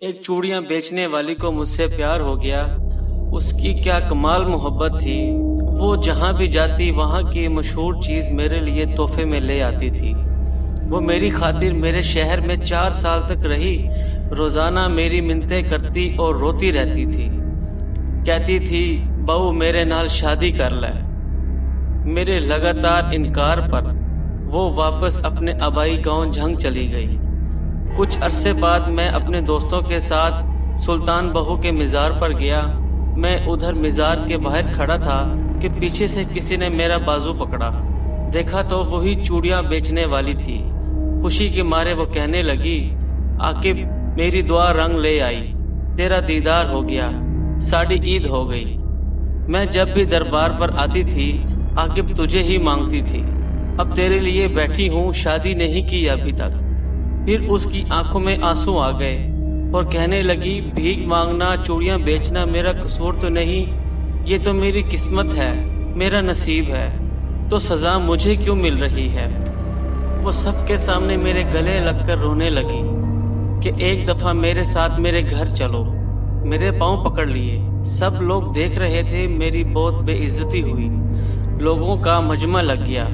एक चूड़ियां बेचने वाली को मुझसे प्यार हो गया। उसकी क्या कमाल मोहब्बत थी। वो जहां भी जाती वहां की मशहूर चीज मेरे लिए तोहफे में ले आती थी। वो मेरी खातिर मेरे शहर में 4 साल तक रही। रोजाना मेरी मिन्नतें करती और रोती रहती थी। कहती थी बहू मेरे नाल शादी कर ले। मेरे लगातार इनकार पर वो वापस अपने आबाई गांव झंग चली गई। कुछ अरसे बाद मैं अपने दोस्तों के साथ सुल्तान बहू के मज़ार पर गया। मैं उधर मज़ार के बाहर खड़ा था कि पीछे से किसी ने मेरा बाजू पकड़ा। देखा तो वही चूड़ियां बेचने वाली थी। खुशी के मारे वो कहने लगी, आकिब मेरी दुआ रंग ले आई, तेरा दीदार हो गया, साड़ी ईद हो गई। मैं जब भी दरबार पर आती थी आकिब तुझे ही मांगती थी। अब तेरे लिए बैठी हूँ, शादी नहीं की अभी तक। फिर उसकी आंखों में आंसू आ गए और कहने लगी, भीख मांगना चूड़ियां बेचना मेरा कसूर तो नहीं, ये तो मेरी किस्मत है, मेरा नसीब है, तो सज़ा मुझे क्यों मिल रही है। वो सबके सामने मेरे गले लगकर रोने लगी कि एक दफ़ा मेरे साथ मेरे घर चलो। मेरे पाँव पकड़ लिए। सब लोग देख रहे थे। मेरी बहुत बेइज्जती हुई। लोगों का मजमा लग गया।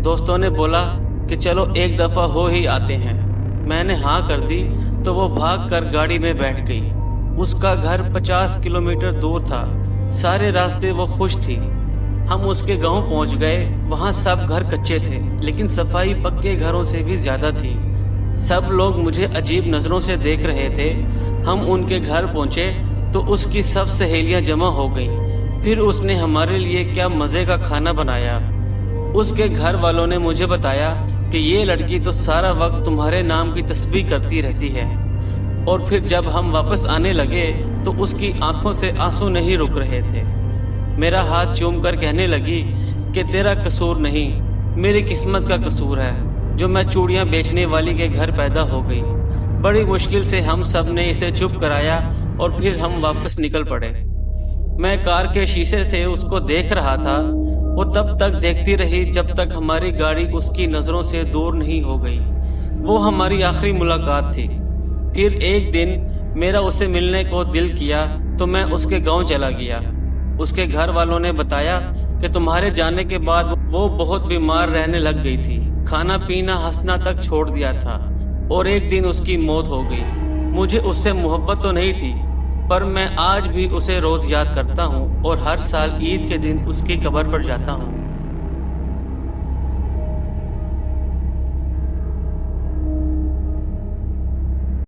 दोस्तों ने बोला कि चलो एक दफ़ा हो ही आते हैं। मैंने हाँ कर दी तो वो भाग कर गाड़ी में बैठ गई। उसका घर 50 किलोमीटर दूर था। सारे रास्ते वो खुश थी। हम उसके गांव पहुंच गए। वहां सब घर कच्चे थे, लेकिन सफाई पक्के घरों से भी ज्यादा थी। सब लोग मुझे अजीब नज़रों से देख रहे थे। हम उनके घर पहुंचे तो उसकी सब सहेलियां जमा हो गईं। फिर उसने हमारे लिए क्या मज़े का खाना बनाया। उसके घर वालों ने मुझे बताया कि ये लड़की तो सारा वक्त तुम्हारे नाम की तस्बीह करती रहती है। और फिर जब हम वापस आने लगे तो उसकी आंखों से आंसू नहीं रुक रहे थे। मेरा हाथ चूमकर कहने लगी कि तेरा कसूर नहीं, मेरी किस्मत का कसूर है जो मैं चूड़ियां बेचने वाली के घर पैदा हो गई। बड़ी मुश्किल से हम सब ने इसे चुप कराया और फिर हम वापस निकल पड़े। मैं कार के शीशे से उसको देख रहा था। वो तब तक देखती रही जब तक हमारी गाड़ी उसकी नज़रों से दूर नहीं हो गई। वो हमारी आखिरी मुलाकात थी। फिर एक दिन मेरा उसे मिलने को दिल किया तो मैं उसके गांव चला गया। उसके घर वालों ने बताया कि तुम्हारे जाने के बाद वो बहुत बीमार रहने लग गई थी। खाना पीना हंसना तक छोड़ दिया था और एक दिन उसकी मौत हो गई। मुझे उससे मोहब्बत तो नहीं थी, पर मैं आज भी उसे रोज़ याद करता हूँ और हर साल ईद के दिन उसकी कब्र पर जाता हूँ।